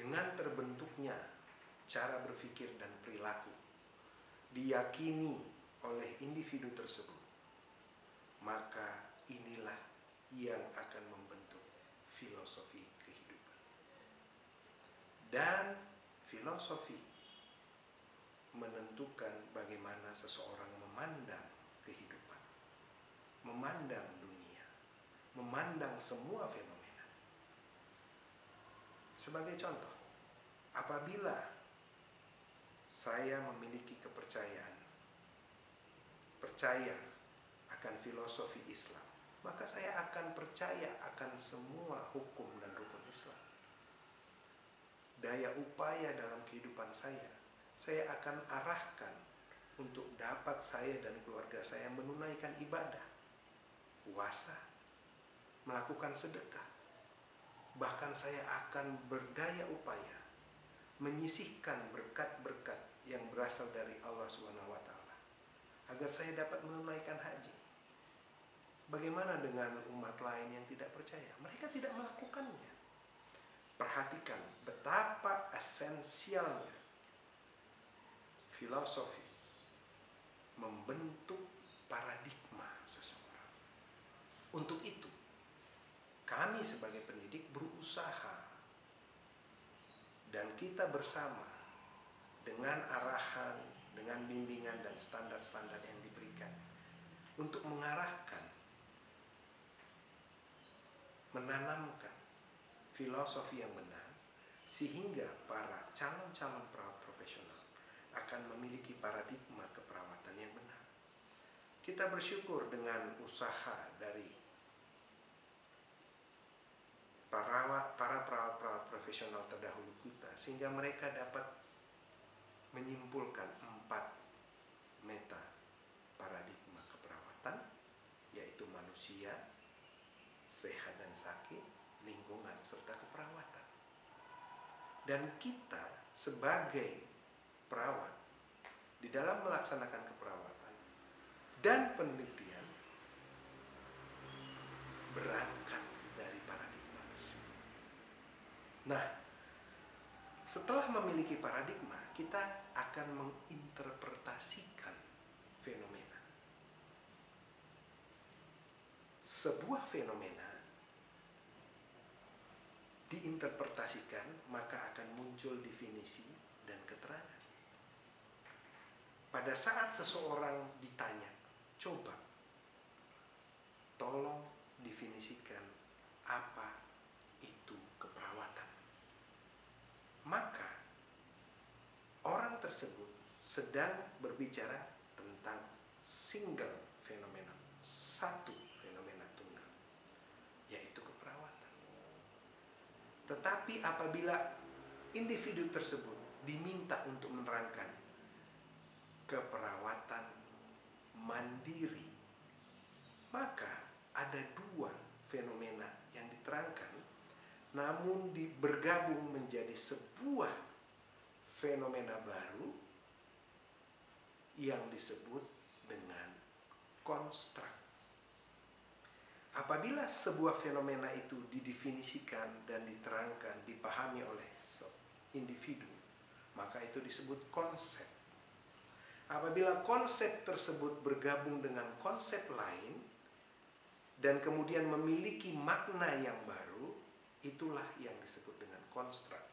dengan terbentuknya cara berpikir dan perilaku diyakini oleh individu tersebut, maka inilah yang akan membentuk filosofi kehidupan. Dan filosofi menentukan bagaimana seseorang memandang kehidupan, memandang dunia, memandang semua fenomena. Sebagai contoh, apabila saya memiliki percaya akan filosofi Islam, maka saya akan percaya akan semua hukum dan rukun Islam. Daya upaya dalam kehidupan saya akan arahkan untuk dapat saya dan keluarga saya menunaikan ibadah, puasa, melakukan sedekah. Bahkan saya akan berdaya upaya menyisihkan berkat-berkat yang berasal dari Allah SWT agar saya dapat menunaikan haji. Bagaimana dengan umat lain yang tidak percaya? Mereka tidak melakukannya. Perhatikan betapa esensialnya filosofi membentuk paradigma seseorang. Untuk itu, kami sebagai pendidik berusaha, dan kita bersama dengan arahan, dengan bimbingan dan standar-standar yang diberikan untuk mengarahkan, menanamkan filosofi yang benar, sehingga para calon-calon perawat profesional akan memiliki paradigma keperawatan yang benar. Kita bersyukur dengan usaha dari para perawat-perawat profesional terdahulu kita, sehingga mereka dapat menyimpulkan 4 meta paradigma keperawatan, yaitu manusia, sehat dan sakit, lingkungan, serta keperawatan. Dan kita sebagai perawat di dalam melaksanakan keperawatan dan penelitian berangkat dari paradigma tersebut. Nah, setelah memiliki paradigma, kita akan menginterpretasikan fenomena. Sebuah fenomena diinterpretasikan, maka akan muncul definisi dan keterangan. Pada saat seseorang ditanya, coba tolong definisikan apa itu keperawatan, maka orang tersebut sedang berbicara tentang single fenomena, satu fenomena tunggal, yaitu keperawatan. Tetapi apabila individu tersebut diminta untuk menerangkan keperawatan mandiri, maka ada 2 fenomena yang diterangkan, namun bergabung menjadi sebuah fenomena baru yang disebut dengan konstruk. Apabila sebuah fenomena itu didefinisikan dan diterangkan, dipahami oleh individu, maka itu disebut konsep. Apabila konsep tersebut bergabung dengan konsep lain dan kemudian memiliki makna yang baru, itulah yang disebut dengan konstruk.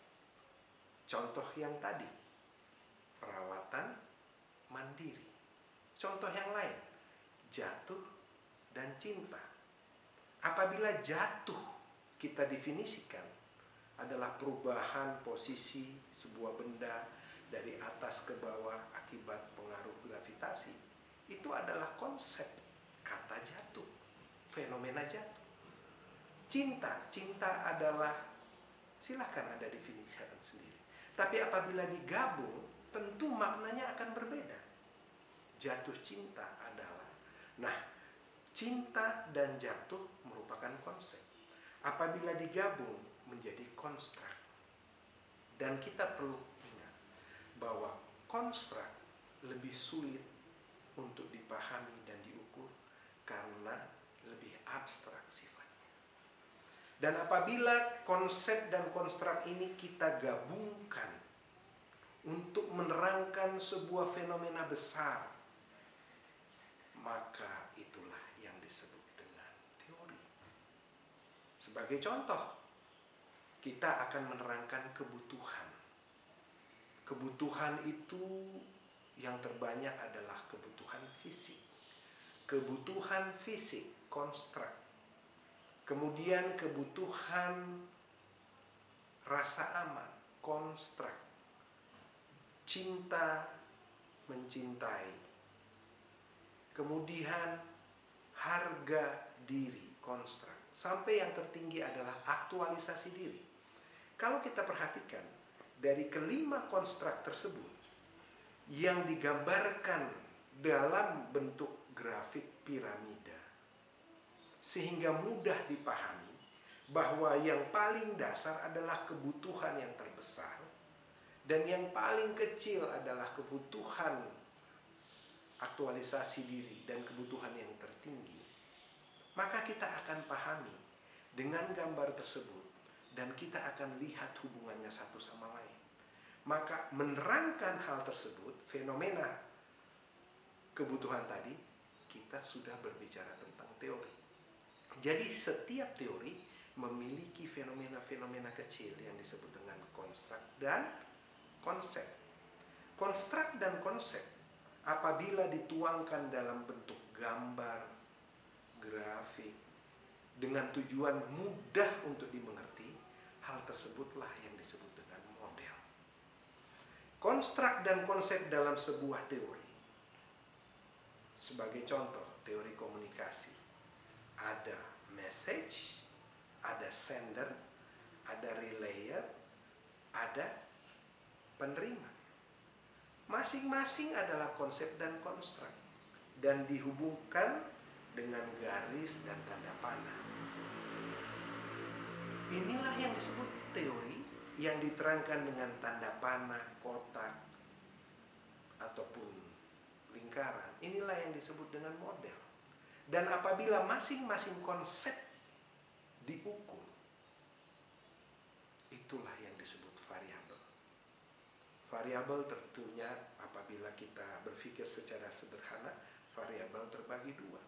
Contoh yang tadi, perawatan mandiri. Contoh yang lain, jatuh dan cinta. Apabila jatuh kita definisikan adalah perubahan posisi sebuah benda dari atas ke bawah akibat pengaruh gravitasi, itu adalah konsep kata jatuh, fenomena jatuh. Cinta adalah, silahkan Anda definisikan sendiri. Tapi apabila digabung, tentu maknanya akan berbeda. Jatuh cinta adalah, cinta dan jatuh merupakan konsep. Apabila digabung menjadi konstruk. Dan kita perlu ingat bahwa konstruk lebih sulit untuk dipahami dan diukur karena lebih abstrak sifatnya. Dan apabila konsep dan konstruk ini kita gabungkan untuk menerangkan sebuah fenomena besar, maka itulah yang disebut dengan teori. Sebagai contoh, kita akan menerangkan kebutuhan. Kebutuhan itu yang terbanyak adalah kebutuhan fisik. Kebutuhan fisik, konstruk. Kemudian kebutuhan rasa aman, konstruk. Cinta, mencintai. Kemudian harga diri, konstruk. Sampai yang tertinggi adalah aktualisasi diri. Kalau kita perhatikan, dari kelima konstruk tersebut yang digambarkan dalam bentuk grafik piramida, sehingga mudah dipahami bahwa yang paling dasar adalah kebutuhan yang terbesar dan yang paling kecil adalah kebutuhan aktualisasi diri dan kebutuhan yang tertinggi, maka kita akan pahami dengan gambar tersebut dan kita akan lihat hubungannya satu sama lain. Maka menerangkan hal tersebut, fenomena kebutuhan tadi, kita sudah berbicara tentang teori. Jadi setiap teori memiliki fenomena-fenomena kecil yang disebut dengan konstruk dan konsep. Konstruk dan konsep apabila dituangkan dalam bentuk gambar, grafik, dengan tujuan mudah untuk dimengerti, hal tersebutlah yang disebut dengan model. Konstruk dan konsep dalam sebuah teori. Sebagai contoh, teori komunikasi. Ada message, ada sender, ada relayer, ada penerima. Masing-masing adalah konsep dan konstruk dan dihubungkan dengan garis dan tanda panah. Inilah yang disebut teori yang diterangkan dengan tanda panah, kotak, ataupun lingkaran. Inilah yang disebut dengan model. Dan apabila masing-masing konsep diukur, itulah yang disebut variabel. Variabel tentunya apabila kita berpikir secara sederhana, variabel terbagi dua.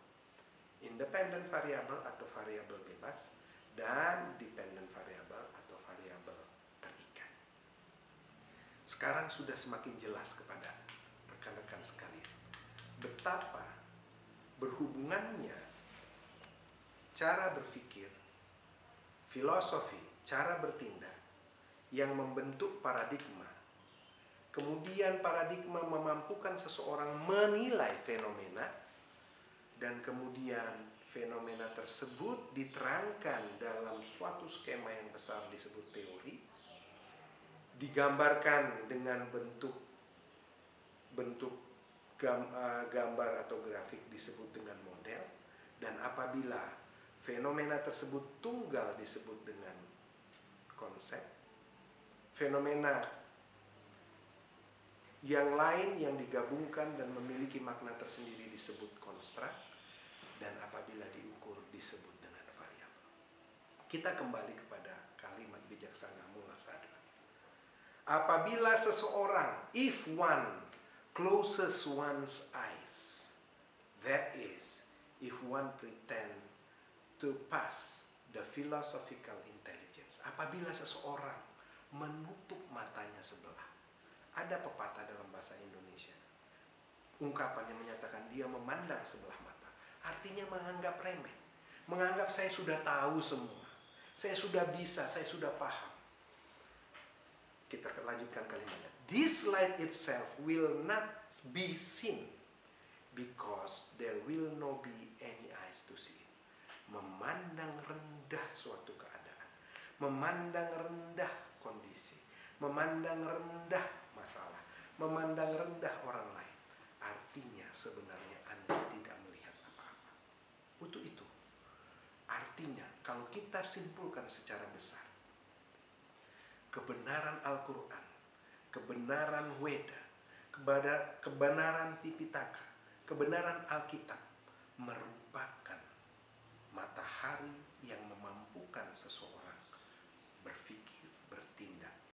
Independent variabel atau variabel bebas dan dependent variabel atau variabel terikat. Sekarang sudah semakin jelas kepada rekan-rekan sekalian betapa berhubungannya cara berpikir, filosofi, cara bertindak yang membentuk paradigma. Kemudian paradigma memampukan seseorang menilai fenomena, dan kemudian fenomena tersebut diterangkan dalam suatu skema yang besar disebut teori, digambarkan dengan bentuk gambar atau grafik disebut dengan model, dan apabila fenomena tersebut tunggal disebut dengan konsep, fenomena yang lain yang digabungkan dan memiliki makna tersendiri disebut konstruk, dan apabila diukur disebut dengan variabel. Kita kembali kepada kalimat bijaksana Mulasada. Apabila seseorang, if one closes one's eyes, that is, if one pretend to pass the philosophical intelligence. Apabila seseorang menutup matanya sebelah. Ada pepatah dalam bahasa Indonesia, ungkapan yang menyatakan dia memandang sebelah mata. Artinya menganggap remeh, menganggap saya sudah tahu semua, saya sudah bisa, saya sudah paham. Kita lanjutkan kalimatnya. This light itself will not be seen because there will not be any eyes to see it. Memandang rendah suatu keadaan, memandang rendah kondisi, memandang rendah masalah, memandang rendah orang lain, artinya sebenarnya Anda tidak melihat apa-apa. Untuk itu, artinya kalau kita simpulkan secara besar, kebenaran Al-Quran, kebenaran Weda, kebenaran Tipitaka, kebenaran Alkitab merupakan matahari yang memampukan menyebabkan seseorang berpikir